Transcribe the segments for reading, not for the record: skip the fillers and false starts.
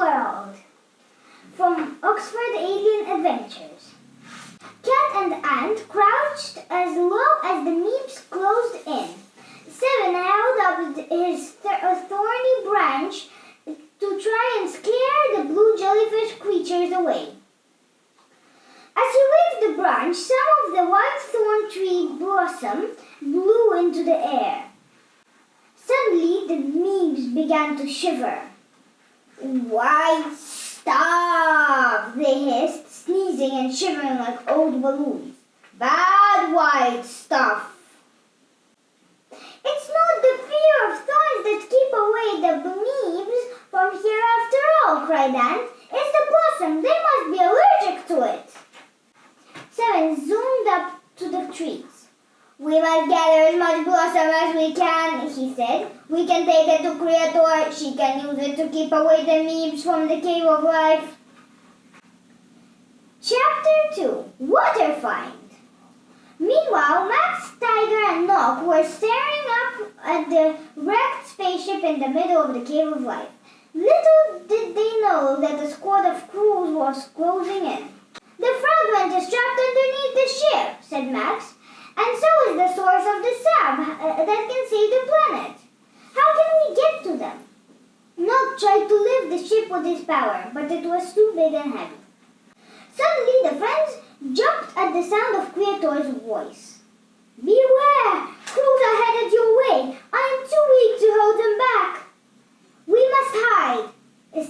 World from Oxford Alien Adventures. Cat and Ant crouched as low as the Meeps closed in. Seven held up his thorny branch to try and scare the blue jellyfish creatures away. As he waved the branch, some of the white thorn tree blossom blew into the air. Suddenly, the Meeps began to shiver. "White stuff!" they hissed, sneezing and shivering like old balloons. "Bad white stuff!" "It's not the fear of thorns that keep away the Meeps from here after all," cried Ant. "It's the blossom. They must be allergic to it." Seven zoomed up to the trees. "We must gather as much blossom as we can," he said. "We can take it to Creator. She can use it to keep away the Meeps from the Cave of Life." Chapter 2. Water Find. Meanwhile, Max, Tiger, and Nock were staring up at the wrecked spaceship in the middle of the Cave of Life. Little did they know that a squad of crews was closing in. "The fragment is trapped underneath the ship," said Max, "and so is the source of the sap that can save the planet. How can we get to them?" Nock tried to lift the ship with his power, but it was too big and heavy. Suddenly, the friends jumped at the sound of Creator's voice. "Beware! Crews are headed your way. I am too weak to hold them back." "We must hide,"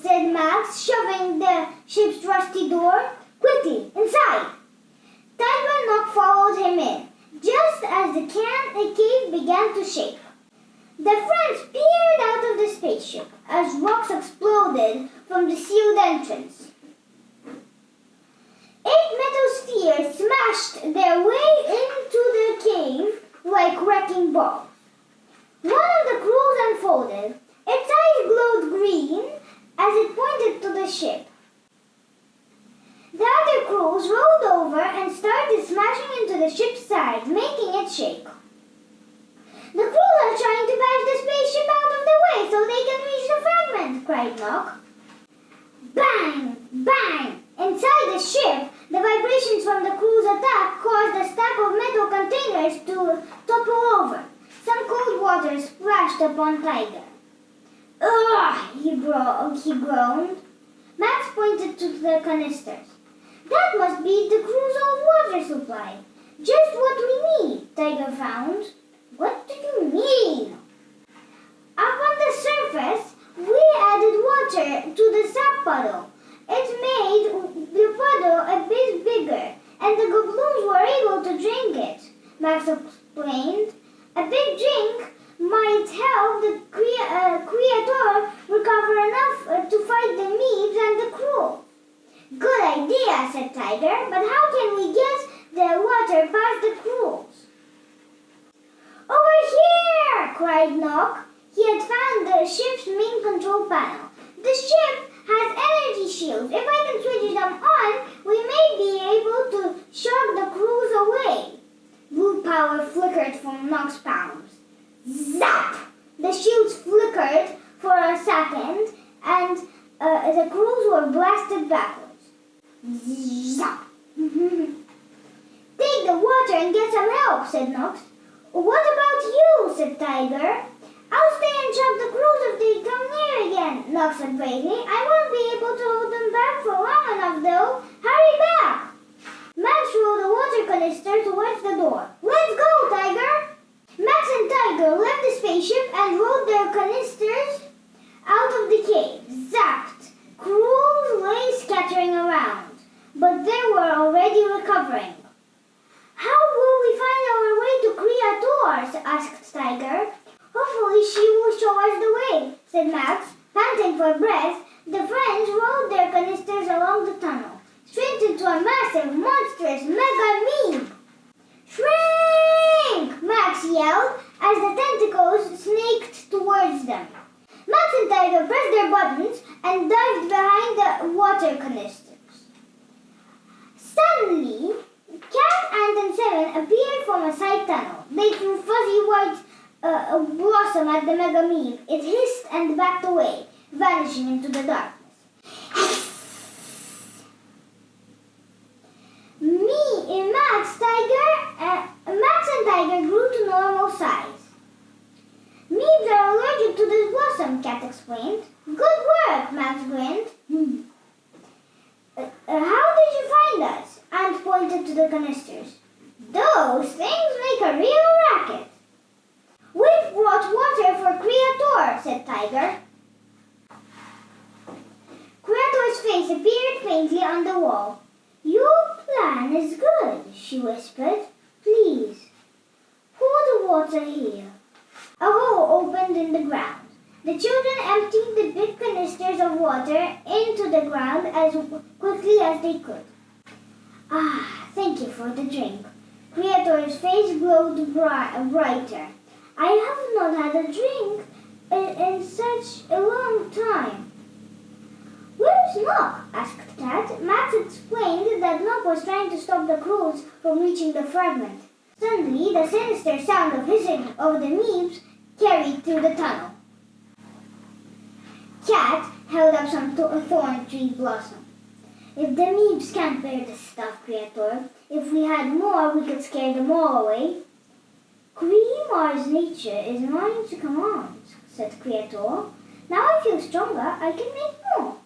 said Max, shoving the ship's rusty door. "Quickly, inside!" Tiger and Nock followed him in, just as the cave began to shake. The friends peered out of the spaceship as rocks exploded from the sealed entrance. 8 metal spheres smashed their way into the cave like wrecking balls. One of the crews unfolded. Its eyes glowed green as it pointed to the ship. The other crews rolled over and started smashing into the ship's side, making it shake. "The crews are trying to bash the spaceship out of the way so they can reach the fragment," cried Nock. Bang! Bang! Inside the ship, the vibrations from the crew's attack caused a stack of metal containers to topple over. Some cold water splashed upon Tiger. "Ugh!" he groaned. Max pointed to the canisters. "That must be the crew's old water supply. Just what we need," Tiger found. "What do you mean?" "Up on the surface, we added water to the sap puddle. It made the puddle a bit bigger, and the gobloons were able to drink it," Max explained. "A big drink might help the Creator recover enough to fight the Meeps and the crew." "Good idea," said Tiger, "but how can we get the water past the crews?" "Over here!" cried Nock. He had found the ship's main control panel. "The ship has energy shields. If I can switch them on, we may be able to shock the crews away." Blue power flickered from Nock's palms. Zap! The shields flickered for a second, and the crews were blasted backwards. Zap! "Take the water and get some help," said Nox. "What about you?" said Tiger. "I'll stay and shock the crews if they come near again," Nox said bravely. "I won't be able to hold them back for long enough, though. Hurry back!" Max rolled the water canister towards the door. "Let's go, Tiger!" Max and Tiger left the spaceship and rolled their canisters out of the cave. Zapped! Crews lay scattering around, but they were already recovering. "How will we find our way to Creator?" asked Tiger. "Hopefully she will show us the way," said Max. Panting for breath, the friends rolled their canisters along the tunnel, straight into a massive, monstrous mega Meep. "Shrink!" Max yelled as the tentacles snaked towards them. Max and Tiger pressed their buttons and dived behind the water canisters. Suddenly, Cat, Ant, and Seven appeared from a side tunnel. They threw fuzzy white blossom at the mega Meep. It hissed and backed away, vanishing into the darkness. Blossom, Cat explained. Good work, Max grinned. How did you find us? Aunt pointed to the canisters. Those things make a real racket. We've brought water for Creator, said Tiger. Creator's face appeared faintly on the wall. Your plan is good, she whispered. Please, pour the water here. A hole opened in the ground. The children emptied the big canisters of water into the ground as quickly as they could. Ah, thank you for the drink. Creator's face glowed brighter. I have not had a drink in such a long time. Where's Knock? Asked Cat. Max explained that Knock was trying to stop the crows from reaching the fragment. Suddenly, the sinister sound of hissing of the Meebs carried through the tunnel. Cat held up some thorn tree blossom. If the Meebs can't bear this stuff, Creator, if we had more, we could scare them all away. Creamar's nature is mine to command, said Creator. Now I feel stronger, I can make more.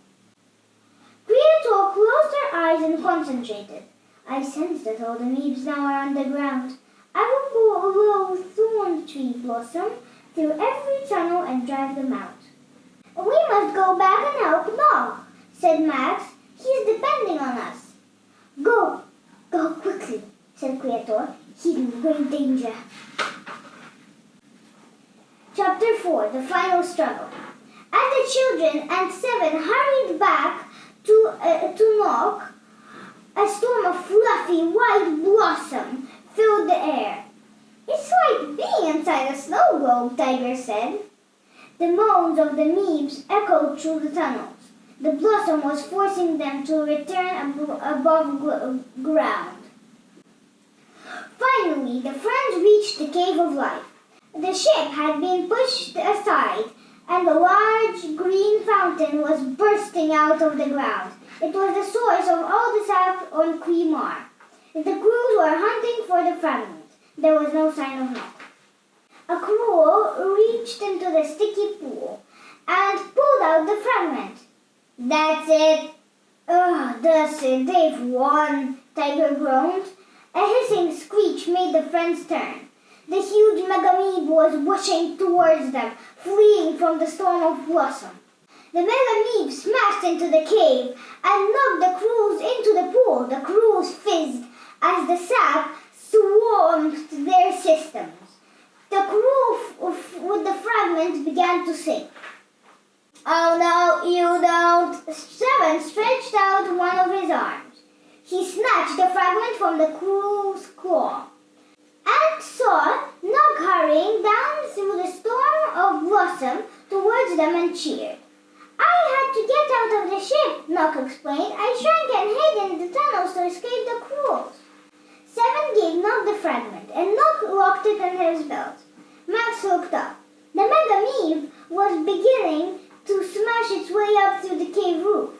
Creator closed her eyes and concentrated. I sense that all the Meebs now are underground. I will pour a row of thorn tree blossom through every tunnel and drive them out. We must go back and help Nog, said Max. He's depending on us. Go quickly, said Creator. He's in great danger. Chapter 4, The Final Struggle. As the children and Seven hurried back to Nog, a storm of fluffy white blossom filled the air. It's like being inside a snow globe, Tiger said. The moans of the Meebs echoed through the tunnels. The blossom was forcing them to return above ground. Finally, the friends reached the Cave of Life. The ship had been pushed aside, and a large green fountain was bursting out of the ground. It was the source of all the sap on Creamar. The crews were hunting for the fragment. There was no sign of Knock. A crow reached into the sticky pool and pulled out the fragment. That's it. That's it. They've won, Tiger groaned. A hissing screech made the friends turn. The huge Megameeb was rushing towards them, fleeing from the storm of blossom. The Megameeb smashed into the cave and knocked the crews into the pool. The crews fizzed as the sap swarmed their systems. The crew with the fragment began to sink. Oh no, you don't! Seven stretched out one of his arms. He snatched the fragment from the crew's claw and saw Nog hurrying down through the storm of blossom towards them and cheered. I had to get out of the ship, Nog explained. I shrank and hid in the tunnels to escape the crews. Seven gave Nog the fragment, and Nog locked it in his belt. Max looked up. The Megameeb was beginning to smash its way up through the cave roof.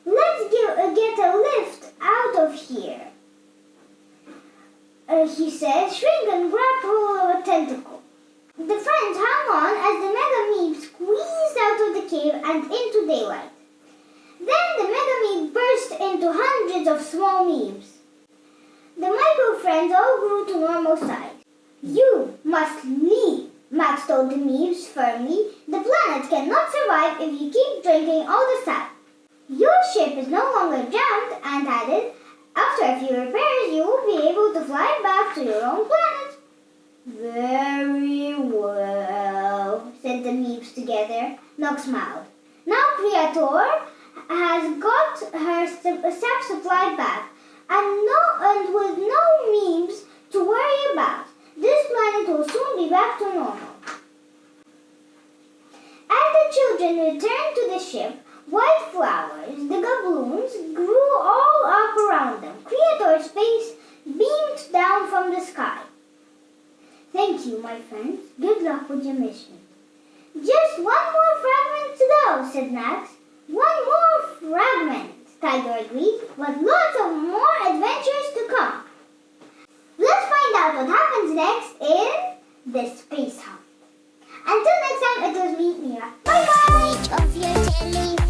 Let's get a lift out of here, he said. Shrink and grab hold of a tentacle. The friends hung on as the Megameeb squeezed out of the cave and into daylight. Then the Megameeb burst into hundreds of small Meebs. The micro friends all grew to normal size. You must leave, Max told the Meebs firmly. The planet cannot survive if you keep drinking all the sap. Your ship is no longer jammed, Aunt added. After a few repairs, you will be able to fly back to your own planet. Very well, said the Meebs together. Nog smiled. Now Creator has got her sap supply back, and with no Meebs to worry about, this planet will soon be back to normal. As the children returned to the ship, white flowers, the gabloons, grew all up around them. Creator's face beamed down from the sky. Thank you, my friends. Good luck with your mission. Just one more fragment to go, said Max. One more fragment, Tiger agreed, but lots of more adventures to come. Let's find out what happens next in The Space Hunt. Until next time, it was me, Mira. Bye bye! Switch off your telly.